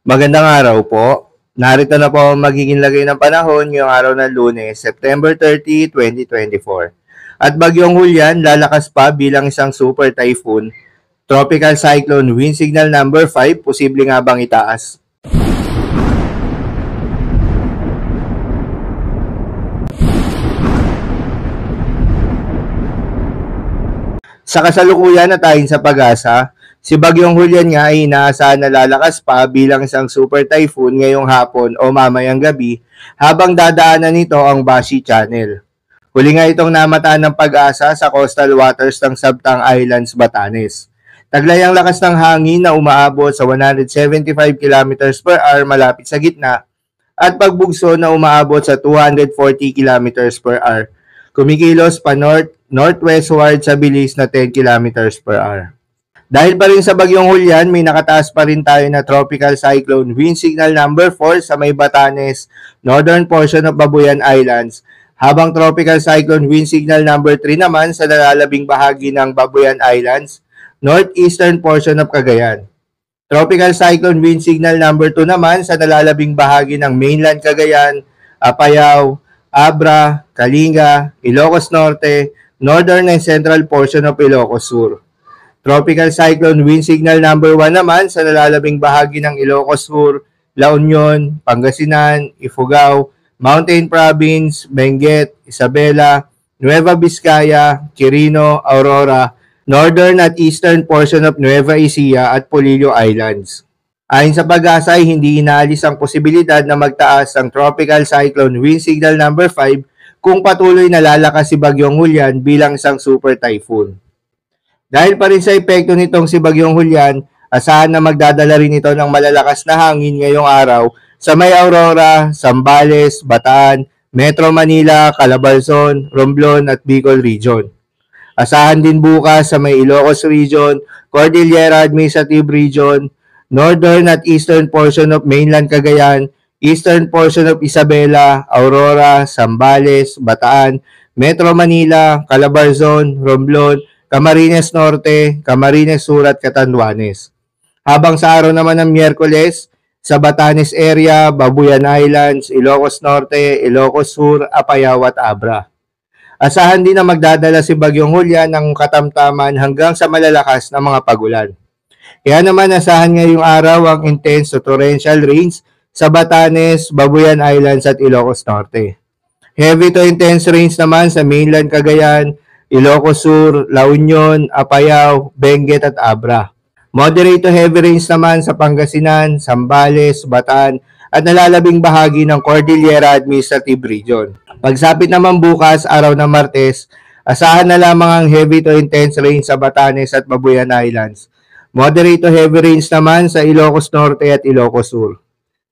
Magandang araw po. Narito na po ang magiging lagay ng panahon ngayong araw ng Lunes, September 30, 2024. At bagyong Hulyan lalakas pa bilang isang super typhoon. Tropical cyclone wind signal number 5, posible nga bang itaas? Sa kasalukuyan at ayon sa pag-asa, si Bagyong Hulyan nga ay inaasahan na lalakas pa bilang isang super typhoon ngayong hapon o mamayang gabi habang dadaanan nito ang Bashi Channel. Huli nga itong namataan ng pag-asa sa coastal waters ng Sabtang Islands, Batanes. Taglay ang lakas ng hangin na umaabot sa 175 km per hour malapit sa gitna at pagbugso na umaabot sa 240 km per hour. Kumikilos pa northwestward sa bilis na 10 km per hour. Dahil pa rin sa Bagyong Hulyan, may nakataas pa rin tayo na tropical cyclone wind signal number 4 sa may Batanes, northern portion of Babuyan Islands, habang tropical cyclone wind signal number 3 naman sa nalalabing bahagi ng Babuyan Islands, northeastern portion of Cagayan. Tropical cyclone wind signal number 2 naman sa nalalabing bahagi ng mainland Cagayan, Apayao, Abra, Kalinga, Ilocos Norte, northern and central portion of Ilocos Sur. Tropical cyclone wind signal number 1 naman sa nalalabing bahagi ng Ilocos Sur, La Union, Pangasinan, Ifugao, Mountain Province, Benguet, Isabela, Nueva Vizcaya, Quirino, Aurora, northern at eastern portion of Nueva Ecija at Polillo Islands. Ayon sa pag-asa ay hindi inaalis ang posibilidad na magtaas ang tropical cyclone wind signal number 5 kung patuloy na lalakas si Bagyong Hulyan bilang isang super typhoon. Dahil pa rin sa epekto nitong si Bagyong Hulyan, asahan na magdadala rin ito ng malalakas na hangin ngayong araw sa may Aurora, Zambales, Bataan, Metro Manila, Calabarzon, Romblon at Bicol Region. Asahan din bukas sa may Ilocos Region, Cordillera Administrative Region, northern at eastern portion of mainland Cagayan, eastern portion of Isabela, Aurora, Zambales, Bataan, Metro Manila, Calabarzon, Romblon, Camarines Norte, Camarines Sur at Catanduanes. Habang sa araw naman ng Miyerkules, sa Batanes area, Babuyan Islands, Ilocos Norte, Ilocos Sur, Apayao at Abra. Asahan din na magdadala si Bagyong Hulyan ng katamtaman hanggang sa malalakas na mga pagulan. Kaya naman asahan ngayong araw ang intense to torrential rains sa Batanes, Babuyan Islands at Ilocos Norte. Heavy to intense rains naman sa mainland Cagayan, Ilocos Sur, La Union, Apayao, Benguet at Abra. Moderate to heavy rains naman sa Pangasinan, Zambales, Bataan at nalalabing bahagi ng Cordillera Administrative Region. Pagsapit naman bukas, araw ng Martes, asahan na lamang ang heavy to intense rains sa Batanes at Babuyan Islands. Moderate to heavy rains naman sa Ilocos Norte at Ilocos Sur.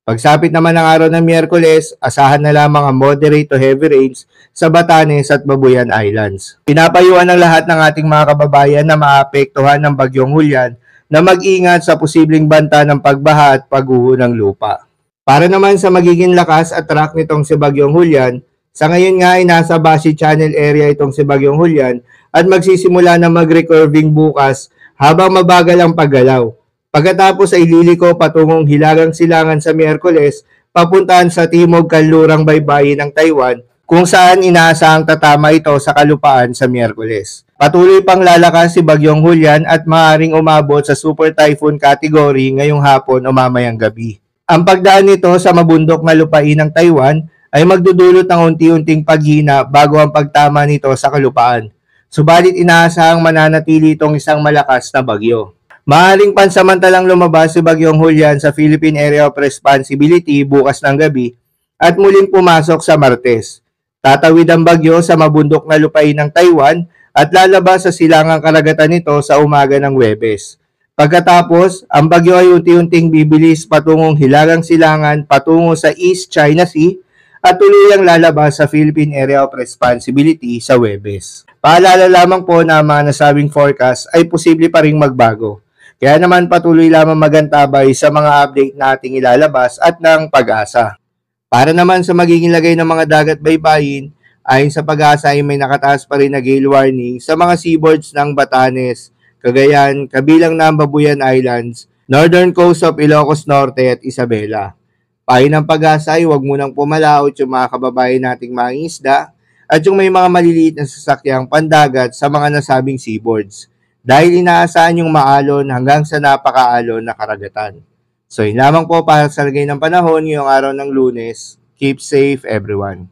Pagsapit naman ng araw ng Miyerkules, asahan na lamang ang moderate to heavy rains sa Batanes at Babuyan Islands. Pinapayuhan ng lahat ng ating mga kababayan na maapektuhan ng Bagyong Hulyan na mag-ingat sa posibleng banta ng pagbaha at pagguho ng lupa. Para naman sa magiging lakas at track nitong si Bagyong Hulyan, sa ngayon nga ay nasa Bashi Channel area itong si Bagyong Hulyan at magsisimula na mag-recurving bukas habang mabagal ang paggalaw. Pagkatapos ay liliko patungong Hilagang Silangan sa Miyerkules, papuntahan sa timog kanlurang baybayin ng Taiwan, kung saan inaasahang tatama ito sa kalupaan sa Miyerkules. Patuloy pang lalakas si Bagyong Hulyan at maaaring umabot sa super typhoon category ngayong hapon o mamayang gabi. Ang pagdaan nito sa mabundok na lupain ng Taiwan ay magdudulot ng unti-unting paghina bago ang pagtama nito sa kalupaan. Subalit inaasahang mananatili itong isang malakas na bagyo. Maaaring pansamantalang lumabas si Bagyong Hulyan sa Philippine Area of Responsibility bukas ng gabi at muling pumasok sa Martes. Tatawid ang bagyo sa mabundok na lupain ng Taiwan at lalabas sa silangang karagatan nito sa umaga ng Huwebes. Pagkatapos, ang bagyo ay unti-unting bibilis patungong Hilagang Silangan patungo sa East China Sea at tuluyang lalabas sa Philippine Area of Responsibility sa Huwebes. Paalala lamang po na ang mga nasabing forecast ay posible pa ring magbago. Kaya naman patuloy lamang magantabay sa mga update na ating ilalabas at ng pag-asa. Para naman sa magiging lagay ng mga dagat baybayin, ayon sa pag-asa ay may nakataas pa rin na gale warning sa mga seaboards ng Batanes, Cagayan, kabilang na ang Babuyan Islands, Northern coast of Ilocos Norte at Isabela. Payo ng Pag-asa ay huwag munang pumalaot yung mga kababayan nating mangingisda at yung may mga maliliit na sasakyang pandagat sa mga nasabing seaboards dahil inaasahan yung maalon hanggang sa napakaalon na karagatan. So yun lamang po para sa lagay ng panahon ngayong araw ng Lunes. Keep safe everyone.